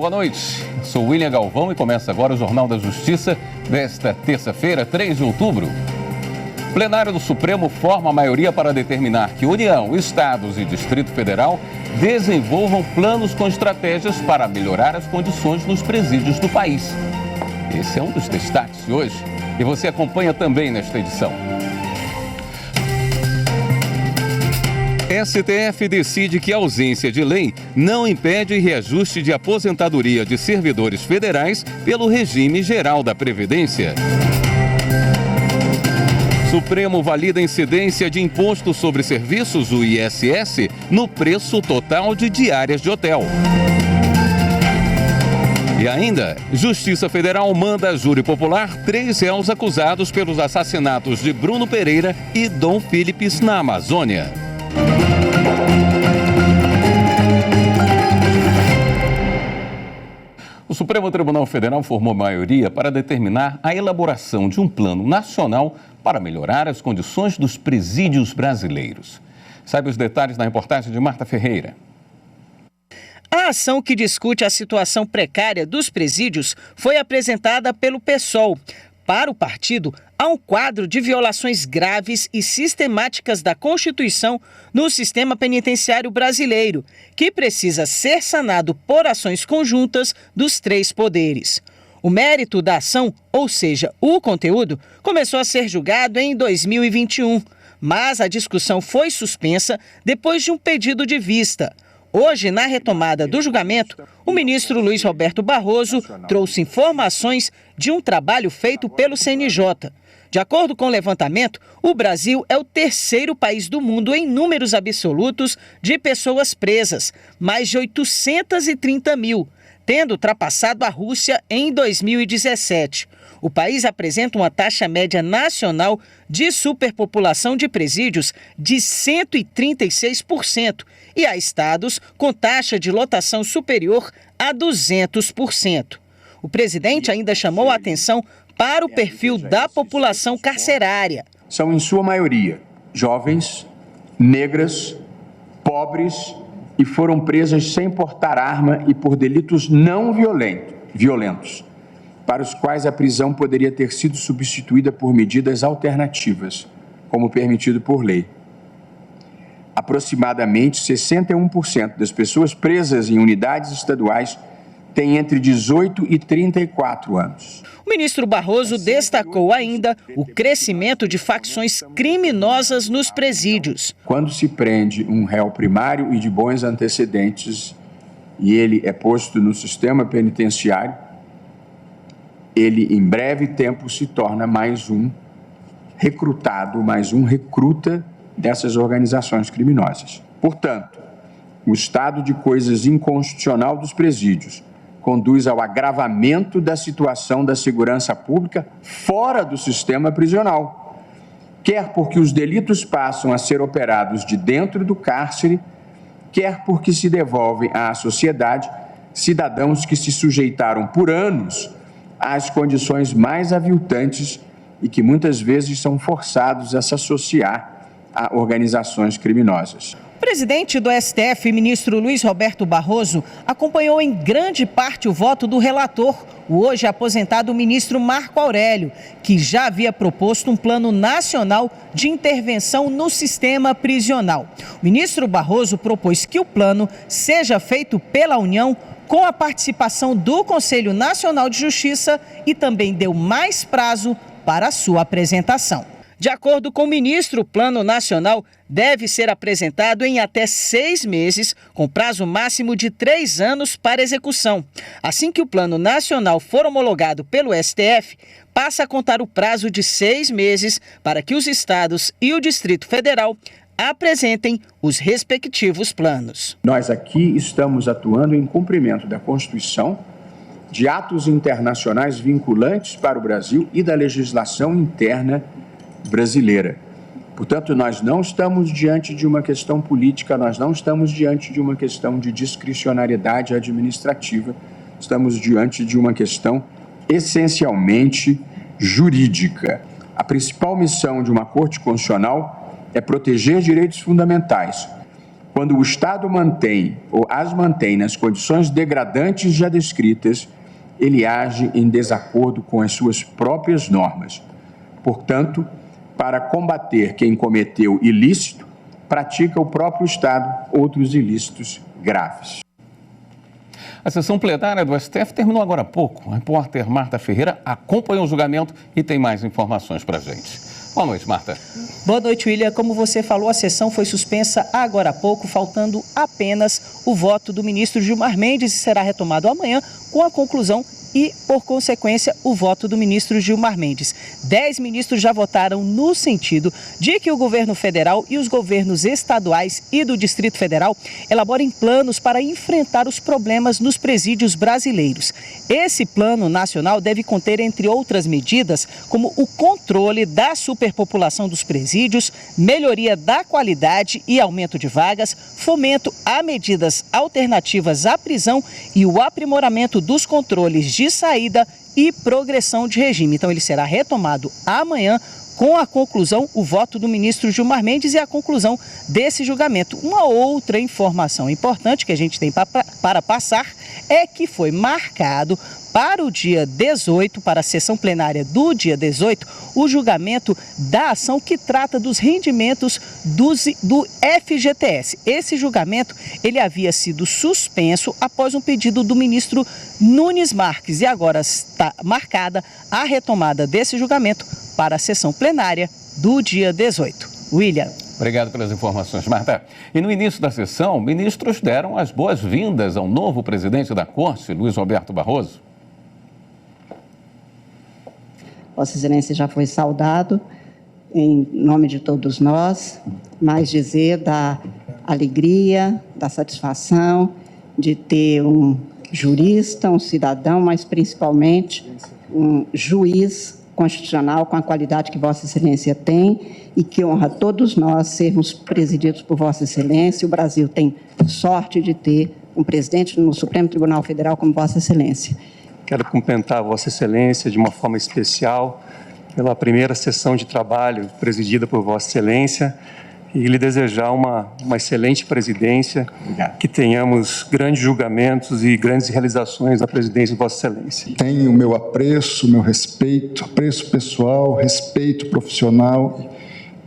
boa noite. Sou William Galvão e começa agora o Jornal da Justiça desta terça-feira, 3 de outubro. O plenário do Supremo forma a maioria para determinar que União, Estados e Distrito Federal desenvolvam planos com estratégias para melhorar as condições nos presídios do país. Esse é um dos destaques de hoje e você acompanha também nesta edição. STF decide que a ausência de lei não impede reajuste de aposentadoria de servidores federais pelo regime geral da Previdência. Supremo valida a incidência de imposto sobre serviços, o ISS, no preço total de diárias de hotel. E ainda, Justiça Federal manda a júri popular 3 réus acusados pelos assassinatos de Bruno Pereira e Dom Philips na Amazônia. O Supremo Tribunal Federal formou maioria para determinar a elaboração de um plano nacional para melhorar as condições dos presídios brasileiros. Saiba os detalhes na reportagem de Marta Ferreira. A ação que discute a situação precária dos presídios foi apresentada pelo PSOL. Para o partido, há um quadro de violações graves e sistemáticas da Constituição no sistema penitenciário brasileiro, que precisa ser sanado por ações conjuntas dos 3 poderes. O mérito da ação, ou seja, o conteúdo, começou a ser julgado em 2021, mas a discussão foi suspensa depois de um pedido de vista. Hoje, na retomada do julgamento, o ministro Luiz Roberto Barroso trouxe informações de um trabalho feito pelo CNJ. De acordo com o levantamento, o Brasil é o 3º país do mundo em números absolutos de pessoas presas, mais de 830 mil, tendo ultrapassado a Rússia em 2017. O país apresenta uma taxa média nacional de superpopulação de presídios de 136% e há estados com taxa de lotação superior a 200%. O presidente ainda chamou a atenção para o perfil da população carcerária. São, em sua maioria, jovens, negras, pobres e foram presas sem portar arma e por delitos não violentos, para os quais a prisão poderia ter sido substituída por medidas alternativas, como permitido por lei. Aproximadamente 61% das pessoas presas em unidades estaduais têm entre 18 e 34 anos. O ministro Barroso destacou ainda o crescimento de facções criminosas nos presídios. Quando se prende um réu primário e de bons antecedentes e ele é posto no sistema penitenciário, ele em breve tempo se torna mais um recrutado, mais um recruta dessas organizações criminosas. Portanto, o estado de coisas inconstitucional dos presídios conduz ao agravamento da situação da segurança pública fora do sistema prisional, quer porque os delitos passam a ser operados de dentro do cárcere, quer porque se devolvem à sociedade cidadãos que se sujeitaram por anos às condições mais aviltantes e que muitas vezes são forçados a se associar a organizações criminosas. O presidente do STF, ministro Luiz Roberto Barroso, acompanhou em grande parte o voto do relator, o hoje aposentado ministro Marco Aurélio, que já havia proposto um plano nacional de intervenção no sistema prisional. O ministro Barroso propôs que o plano seja feito pela União com a participação do Conselho Nacional de Justiça e também deu mais prazo para a sua apresentação. De acordo com o ministro, o Plano Nacional deve ser apresentado em até 6 meses, com prazo máximo de 3 anos para execução. Assim que o Plano Nacional for homologado pelo STF, passa a contar o prazo de 6 meses para que os estados e o Distrito Federal apresentem os respectivos planos. Nós aqui estamos atuando em cumprimento da Constituição, de atos internacionais vinculantes para o Brasil e da legislação interna brasileira. Portanto, nós não estamos diante de uma questão política, nós não estamos diante de uma questão de discricionariedade administrativa, estamos diante de uma questão essencialmente jurídica. A principal missão de uma Corte Constitucional é proteger direitos fundamentais, quando o Estado mantém ou as mantém nas condições degradantes já descritas, ele age em desacordo com as suas próprias normas. Portanto, para combater quem cometeu ilícito, pratica o próprio Estado outros ilícitos graves. A sessão plenária do STF terminou agora há pouco. A repórter Marta Ferreira acompanhou o julgamento e tem mais informações para a gente. Boa noite, Marta. Boa noite, William. Como você falou, a sessão foi suspensa agora há pouco, faltando apenas o voto do ministro Gilmar Mendes e será retomado amanhã com a conclusão e, por consequência, o voto do ministro Gilmar Mendes. 10 ministros já votaram no sentido de que o governo federal e os governos estaduais e do Distrito Federal elaborem planos para enfrentar os problemas nos presídios brasileiros. Esse plano nacional deve conter, entre outras medidas, como o controle da superpopulação dos presídios, melhoria da qualidade e aumento de vagas, fomento a medidas alternativas à prisão e o aprimoramento dos controles de saída e progressão de regime. Então, ele será retomado amanhã com a conclusão, o voto do ministro Gilmar Mendes e a conclusão desse julgamento. Uma outra informação importante que a gente tem para passar é que foi marcado para o dia 18, para a sessão plenária do dia 18, o julgamento da ação que trata dos rendimentos do FGTS. Esse julgamento, ele havia sido suspenso após um pedido do ministro Nunes Marques e agora está marcada a retomada desse julgamento para a sessão plenária do dia 18. William. Obrigado pelas informações, Marta. E no início da sessão, ministros deram as boas-vindas ao novo presidente da Corte, Luiz Roberto Barroso. Vossa Excelência já foi saudado em nome de todos nós, mas dizer da alegria, da satisfação de ter um jurista, um cidadão, mas principalmente um juiz constitucional com a qualidade que Vossa Excelência tem e que honra todos nós sermos presididos por Vossa Excelência. O Brasil tem sorte de ter um presidente no Supremo Tribunal Federal como Vossa Excelência. Quero cumprimentar Vossa Excelência de uma forma especial pela primeira sessão de trabalho presidida por Vossa Excelência e lhe desejar uma excelente presidência, que tenhamos grandes julgamentos e grandes realizações na presidência de Vossa Excelência. Tenho o meu apreço, meu respeito, apreço pessoal, respeito profissional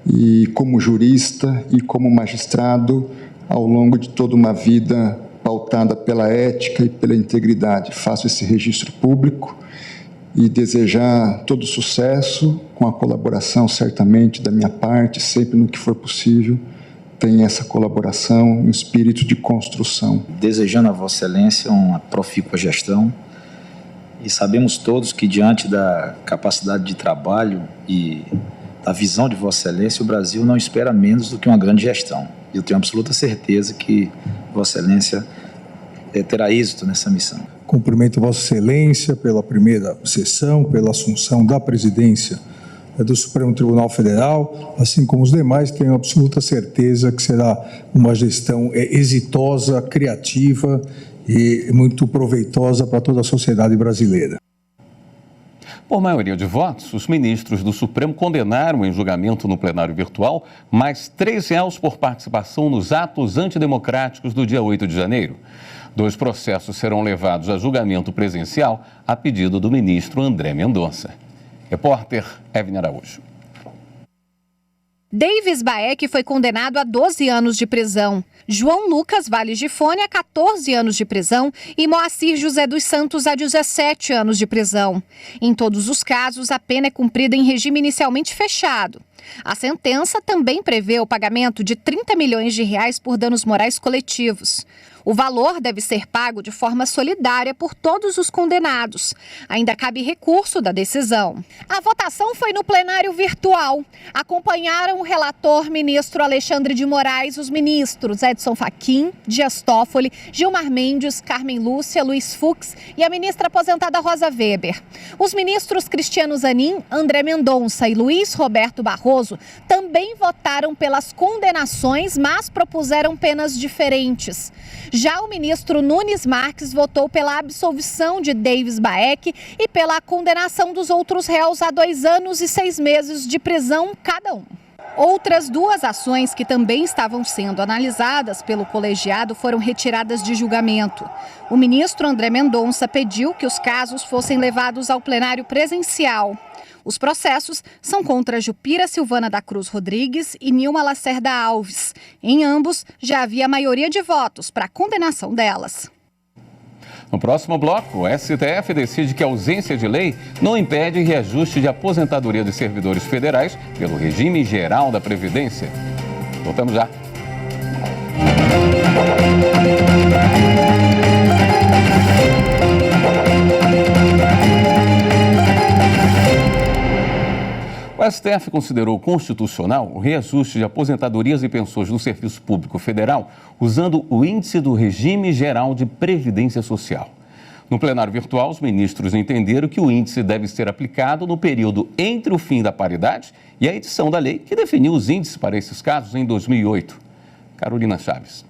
e como jurista e como magistrado ao longo de toda uma vida pautada pela ética e pela integridade. Faço esse registro público e desejar todo sucesso, com a colaboração certamente da minha parte, sempre no que for possível, tem essa colaboração, um espírito de construção. Desejando a Vossa Excelência uma profícua gestão e sabemos todos que diante da capacidade de trabalho e da visão de Vossa Excelência, o Brasil não espera menos do que uma grande gestão. Eu tenho absoluta certeza que Vossa Excelência terá êxito nessa missão. Cumprimento Vossa Excelência pela primeira sessão, pela assunção da presidência do Supremo Tribunal Federal, assim como os demais. Tenho absoluta certeza que será uma gestão exitosa, criativa e muito proveitosa para toda a sociedade brasileira. Por maioria de votos, os ministros do Supremo condenaram em julgamento no plenário virtual mais 3 réus por participação nos atos antidemocráticos do dia 8 de janeiro. 2 processos serão levados a julgamento presencial a pedido do ministro André Mendonça. Repórter Evne Araújo. Davis Baek foi condenado a 12 anos de prisão. João Lucas Valles Gifone a 14 anos de prisão e Moacir José dos Santos a 17 anos de prisão. Em todos os casos, a pena é cumprida em regime inicialmente fechado. A sentença também prevê o pagamento de R$30 milhões por danos morais coletivos. O valor deve ser pago de forma solidária por todos os condenados. Ainda cabe recurso da decisão. A votação foi no plenário virtual. Acompanharam o relator ministro Alexandre de Moraes, os ministros Edson Fachin, Dias Toffoli, Gilmar Mendes, Carmen Lúcia, Luiz Fux e a ministra aposentada Rosa Weber. Os ministros Cristiano Zanin, André Mendonça e Luiz Roberto Barroso também votaram pelas condenações, mas propuseram penas diferentes. Já o ministro Nunes Marques votou pela absolvição de Davis Baek e pela condenação dos outros réus a 2 anos e 6 meses de prisão cada um. Outras 2 ações que também estavam sendo analisadas pelo colegiado foram retiradas de julgamento. O ministro André Mendonça pediu que os casos fossem levados ao plenário presencial. Os processos são contra Jupira Silvana da Cruz Rodrigues e Nilma Lacerda Alves. Em ambos, já havia maioria de votos para a condenação delas. No próximo bloco, o STF decide que a ausência de lei não impede reajuste de aposentadoria de servidores federais pelo regime geral da Previdência. Voltamos já. O STF considerou constitucional o reajuste de aposentadorias e pensões no Serviço Público Federal usando o índice do Regime Geral de Previdência Social. No plenário virtual, os ministros entenderam que o índice deve ser aplicado no período entre o fim da paridade e a edição da lei que definiu os índices para esses casos em 2008. Carolina Chaves.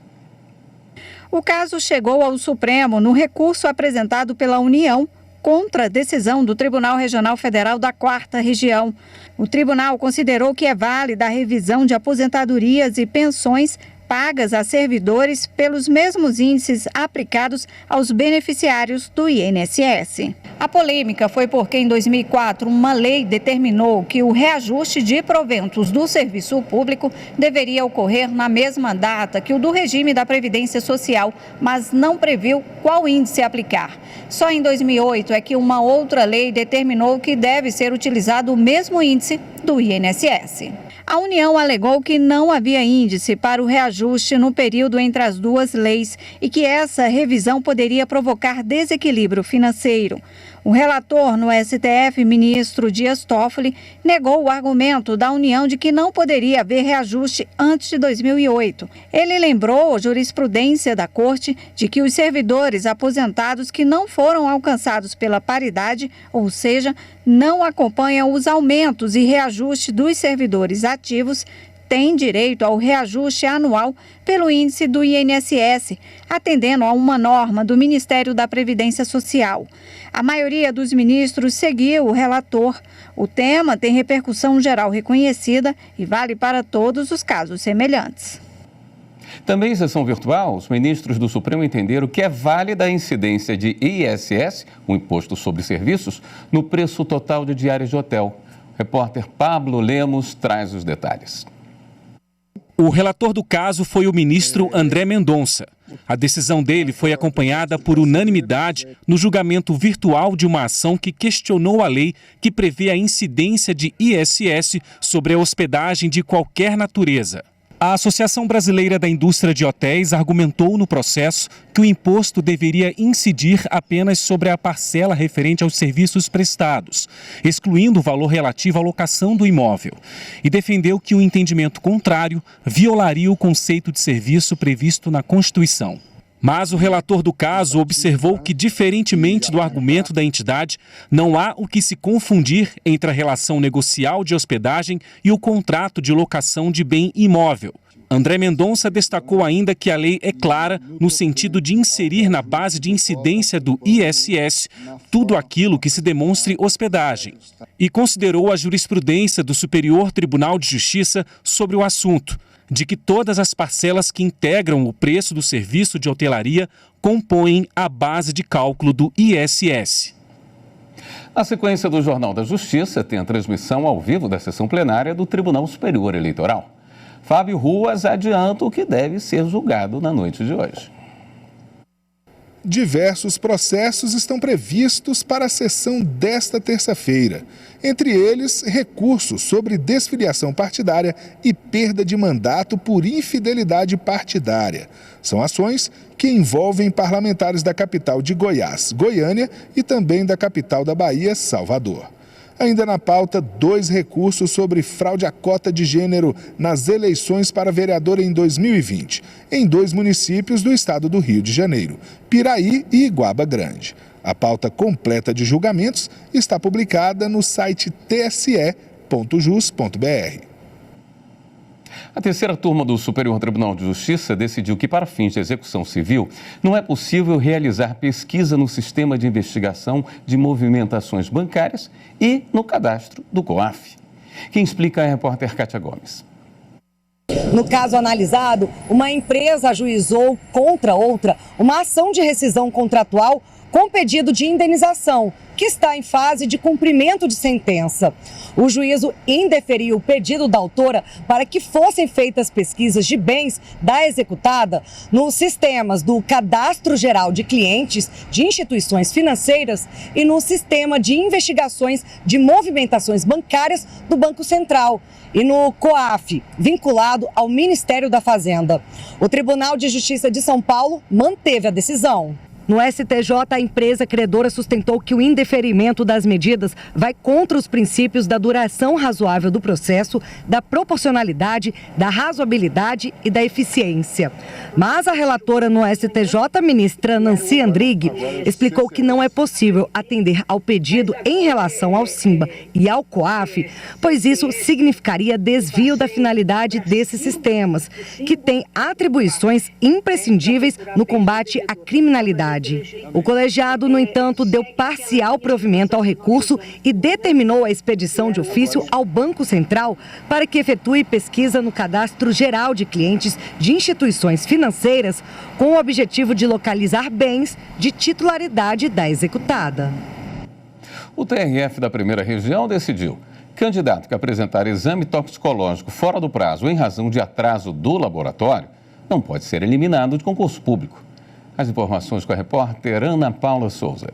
O caso chegou ao Supremo no recurso apresentado pela União contra a decisão do Tribunal Regional Federal da 4ª Região. O tribunal considerou que é válida a revisão de aposentadorias e pensões pagas a servidores pelos mesmos índices aplicados aos beneficiários do INSS. A polêmica foi porque, em 2004, uma lei determinou que o reajuste de proventos do serviço público deveria ocorrer na mesma data que o do regime da Previdência Social, mas não previu qual índice aplicar. Só em 2008 é que uma outra lei determinou que deve ser utilizado o mesmo índice do INSS. A União alegou que não havia índice para o reajuste no período entre as 2 leis e que essa revisão poderia provocar desequilíbrio financeiro. O relator no STF, ministro Dias Toffoli, negou o argumento da União de que não poderia haver reajuste antes de 2008. Ele lembrou a jurisprudência da Corte de que os servidores aposentados que não foram alcançados pela paridade, ou seja, não acompanham os aumentos e reajuste dos servidores ativos, tem direito ao reajuste anual pelo índice do INSS, atendendo a uma norma do Ministério da Previdência Social. A maioria dos ministros seguiu o relator. O tema tem repercussão geral reconhecida e vale para todos os casos semelhantes. Também em sessão virtual, os ministros do Supremo entenderam que é válida a incidência de ISS, o Imposto sobre Serviços, no preço total de diárias de hotel. O repórter Pablo Lemos traz os detalhes. O relator do caso foi o ministro André Mendonça. A decisão dele foi acompanhada por unanimidade no julgamento virtual de uma ação que questionou a lei que prevê a incidência de ISS sobre a hospedagem de qualquer natureza. A Associação Brasileira da Indústria de Hotéis argumentou no processo que o imposto deveria incidir apenas sobre a parcela referente aos serviços prestados, excluindo o valor relativo à locação do imóvel, e defendeu que o entendimento contrário violaria o conceito de serviço previsto na Constituição. Mas o relator do caso observou que, diferentemente do argumento da entidade, não há o que se confundir entre a relação negocial de hospedagem e o contrato de locação de bem imóvel. André Mendonça destacou ainda que a lei é clara no sentido de inserir na base de incidência do ISS tudo aquilo que se demonstre hospedagem e considerou a jurisprudência do Superior Tribunal de Justiça sobre o assunto, de que todas as parcelas que integram o preço do serviço de hotelaria compõem a base de cálculo do ISS. A sequência do Jornal da Justiça tem a transmissão ao vivo da sessão plenária do Tribunal Superior Eleitoral. Fábio Ruas adianta o que deve ser julgado na noite de hoje. Diversos processos estão previstos para a sessão desta terça-feira. Entre eles, recursos sobre desfiliação partidária e perda de mandato por infidelidade partidária. São ações que envolvem parlamentares da capital de Goiás, Goiânia, e também da capital da Bahia, Salvador. Ainda na pauta, 2 recursos sobre fraude à cota de gênero nas eleições para vereador em 2020, em 2 municípios do estado do Rio de Janeiro, Piraí e Iguaba Grande. A pauta completa de julgamentos está publicada no site tse.jus.br. A terceira turma do Superior Tribunal de Justiça decidiu que, para fins de execução civil, não é possível realizar pesquisa no sistema de investigação de movimentações bancárias e no cadastro do COAF. Quem explica é a repórter Kátia Gomes. No caso analisado, uma empresa ajuizou contra outra uma ação de rescisão contratual com pedido de indenização, que está em fase de cumprimento de sentença. O juízo indeferiu o pedido da autora para que fossem feitas pesquisas de bens da executada nos sistemas do Cadastro Geral de Clientes de Instituições Financeiras e no Sistema de Investigações de Movimentações Bancárias do Banco Central e no COAF, vinculado ao Ministério da Fazenda. O Tribunal de Justiça de São Paulo manteve a decisão. No STJ, a empresa credora sustentou que o indeferimento das medidas vai contra os princípios da duração razoável do processo, da proporcionalidade, da razoabilidade e da eficiência. Mas a relatora no STJ, ministra Nancy Andrighi, explicou que não é possível atender ao pedido em relação ao Simba e ao COAF, pois isso significaria desvio da finalidade desses sistemas, que têm atribuições imprescindíveis no combate à criminalidade. O colegiado, no entanto, deu parcial provimento ao recurso e determinou a expedição de ofício ao Banco Central para que efetue pesquisa no Cadastro Geral de Clientes de Instituições Financeiras com o objetivo de localizar bens de titularidade da executada. O TRF da Primeira Região decidiu: candidato que apresentar exame toxicológico fora do prazo em razão de atraso do laboratório não pode ser eliminado de concurso público. As informações com a repórter Ana Paula Souza.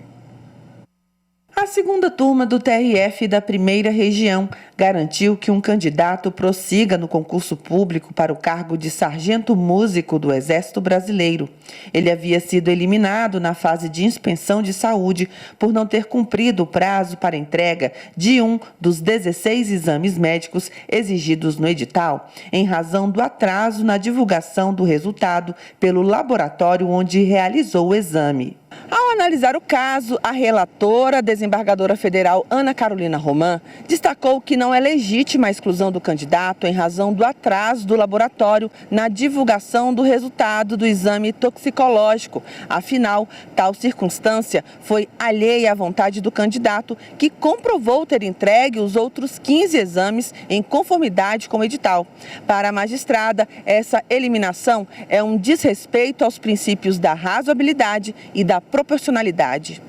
A segunda turma do TRF da Primeira Região garantiu que um candidato prossiga no concurso público para o cargo de sargento músico do Exército Brasileiro. Ele havia sido eliminado na fase de inspeção de saúde por não ter cumprido o prazo para entrega de um dos 16 exames médicos exigidos no edital, em razão do atraso na divulgação do resultado pelo laboratório onde realizou o exame. Ao analisar o caso, a relatora, a desembargadora federal Ana Carolina Roman, destacou que não é legítima a exclusão do candidato em razão do atraso do laboratório na divulgação do resultado do exame toxicológico. Afinal, tal circunstância foi alheia à vontade do candidato, que comprovou ter entregue os outros 15 exames em conformidade com o edital. Para a magistrada, essa eliminação é um desrespeito aos princípios da razoabilidade e da proporcionalidade.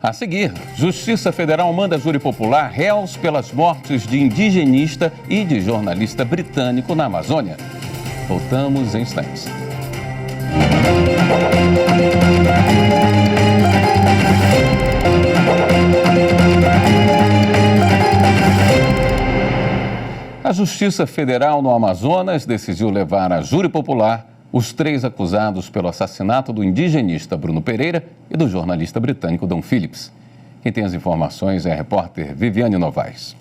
A seguir, Justiça Federal manda júri popular réus pelas mortes de indigenista e de jornalista britânico na Amazônia. Voltamos em instantes. A Justiça Federal no Amazonas decidiu levar a júri popular os 3 acusados pelo assassinato do indigenista Bruno Pereira e do jornalista britânico Dom Phillips. Quem tem as informações é a repórter Viviane Novaes.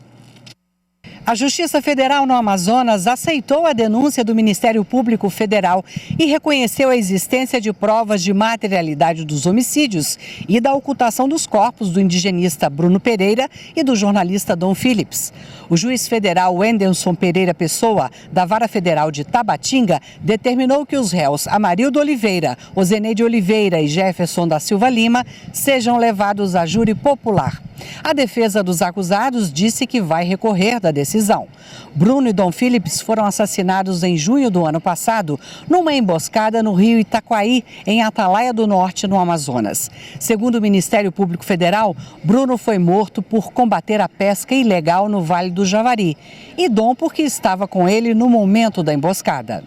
A Justiça Federal no Amazonas aceitou a denúncia do Ministério Público Federal e reconheceu a existência de provas de materialidade dos homicídios e da ocultação dos corpos do indigenista Bruno Pereira e do jornalista Dom Phillips. O juiz federal Wendelson Pereira Pessoa, da Vara Federal de Tabatinga, determinou que os réus Amarildo Oliveira, Ozeneide Oliveira e Jefferson da Silva Lima sejam levados a júri popular. A defesa dos acusados disse que vai recorrer da decisão. Bruno e Dom Phillips foram assassinados em junho do ano passado numa emboscada no rio Itaquaí, em Atalaia do Norte, no Amazonas. Segundo o Ministério Público Federal, Bruno foi morto por combater a pesca ilegal no Vale do Javari e Dom porque estava com ele no momento da emboscada.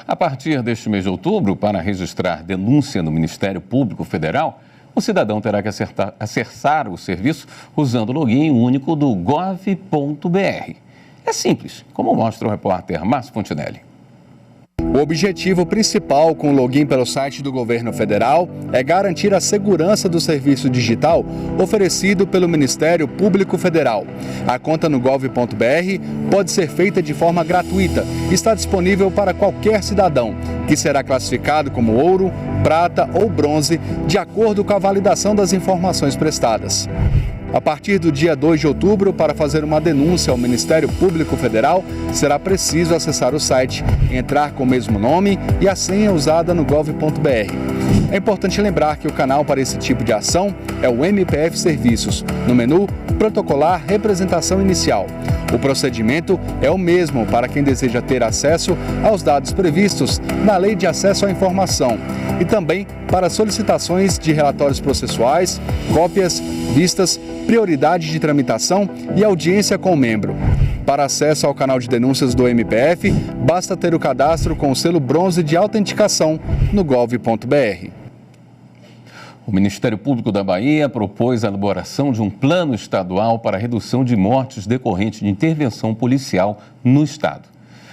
A partir deste mês de outubro, para registrar denúncia no Ministério Público Federal, o cidadão terá que acessar o serviço usando o login único do gov.br. É simples, como mostra o repórter Márcio Fontinelli. O objetivo principal com o login pelo site do governo federal é garantir a segurança do serviço digital oferecido pelo Ministério Público Federal. A conta no gov.br pode ser feita de forma gratuita e está disponível para qualquer cidadão, que será classificado como ouro, prata ou bronze, de acordo com a validação das informações prestadas. A partir do dia 2 de outubro, para fazer uma denúncia ao Ministério Público Federal, será preciso acessar o site, entrar com o mesmo nome e a senha usada no gov.br. É importante lembrar que o canal para esse tipo de ação é o MPF Serviços, no menu Protocolar Representação Inicial. O procedimento é o mesmo para quem deseja ter acesso aos dados previstos na Lei de Acesso à Informação e também para solicitações de relatórios processuais, cópias, vistas, prioridade de tramitação e audiência com o membro. Para acesso ao canal de denúncias do MPF, basta ter o cadastro com o selo bronze de autenticação no gov.br. O Ministério Público da Bahia propôs a elaboração de um plano estadual para a redução de mortes decorrentes de intervenção policial no Estado.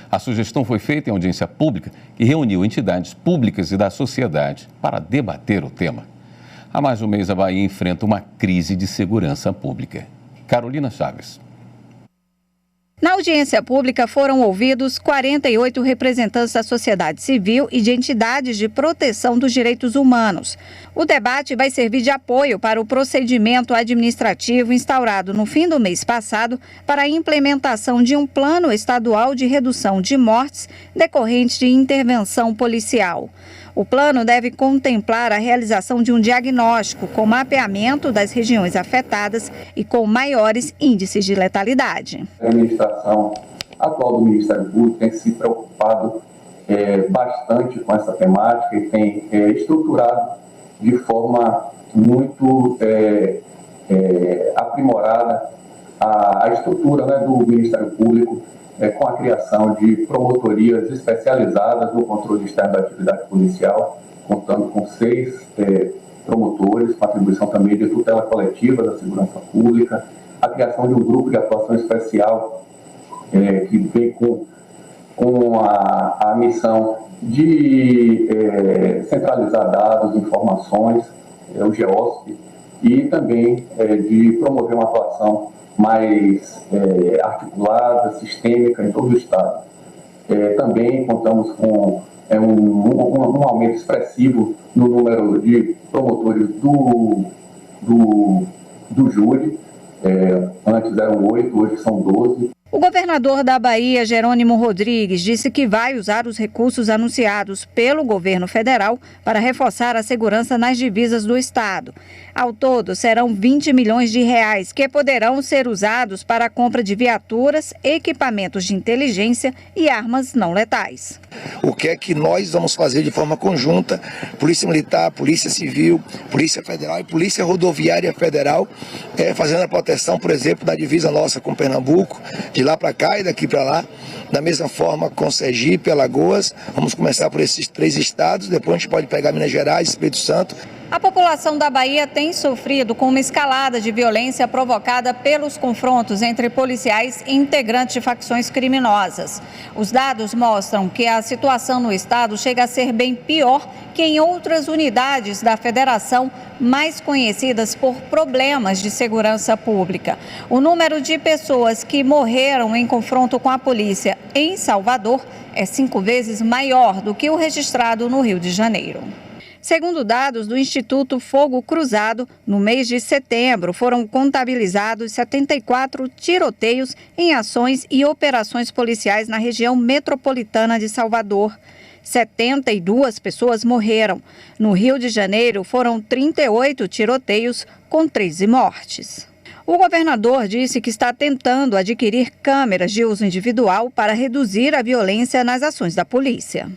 A sugestão foi feita em audiência pública que reuniu entidades públicas e da sociedade para debater o tema. Há mais de um mês, a Bahia enfrenta uma crise de segurança pública. Carolina Chaves. Na audiência pública foram ouvidos 48 representantes da sociedade civil e de entidades de proteção dos direitos humanos. O debate vai servir de apoio para o procedimento administrativo instaurado no fim do mês passado para a implementação de um plano estadual de redução de mortes decorrentes de intervenção policial. O plano deve contemplar a realização de um diagnóstico com mapeamento das regiões afetadas e com maiores índices de letalidade. A administração atual do Ministério Público tem se preocupado bastante com essa temática e tem estruturado de forma muito aprimorada a estrutura do Ministério Público, com a criação de promotorias especializadas no controle externo da atividade policial, contando com 6 promotores, com atribuição também de tutela coletiva da segurança pública, a criação de um grupo de atuação especial que vem com a missão de centralizar dados, informações, o GEOSP, e também de promover uma atuação mais articulada, sistêmica em todo o Estado. Também contamos com um aumento expressivo no número de promotores do júri. Antes eram 8, hoje são 12. O governador da Bahia, Jerônimo Rodrigues, disse que vai usar os recursos anunciados pelo governo federal para reforçar a segurança nas divisas do estado. Ao todo, serão 20 milhões de reais que poderão ser usados para a compra de viaturas, equipamentos de inteligência e armas não letais. O que é que nós vamos fazer de forma conjunta, Polícia Militar, Polícia Civil, Polícia Federal e Polícia Rodoviária Federal, fazendo a proteção, por exemplo, da divisa nossa com Pernambuco, de lá para cá e daqui para lá, da mesma forma com Sergipe, Alagoas. Vamos começar por esses 3 estados, depois a gente pode pegar Minas Gerais, Espírito Santo. A população da Bahia tem sofrido com uma escalada de violência provocada pelos confrontos entre policiais e integrantes de facções criminosas. Os dados mostram que a situação no estado chega a ser bem pior que em outras unidades da federação mais conhecidas por problemas de segurança pública. O número de pessoas que morreram em confronto com a polícia em Salvador é 5 vezes maior do que o registrado no Rio de Janeiro. Segundo dados do Instituto Fogo Cruzado, no mês de setembro foram contabilizados 74 tiroteios em ações e operações policiais na região metropolitana de Salvador. 72 pessoas morreram. No Rio de Janeiro foram 38 tiroteios com 13 mortes. O governador disse que está tentando adquirir câmeras de uso individual para reduzir a violência nas ações da polícia.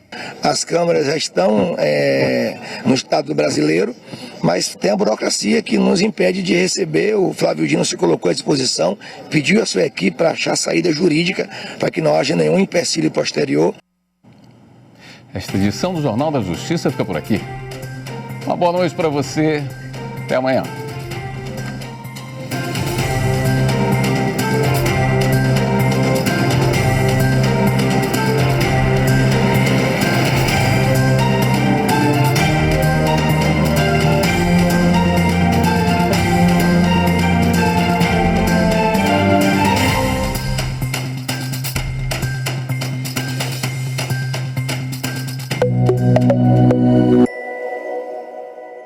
As câmeras já estão no Estado brasileiro, mas tem a burocracia que nos impede de receber. O Flávio Dino se colocou à disposição, pediu a sua equipe para achar saída jurídica para que não haja nenhum empecilho posterior. Esta edição do Jornal da Justiça fica por aqui. Uma boa noite para você. Até amanhã.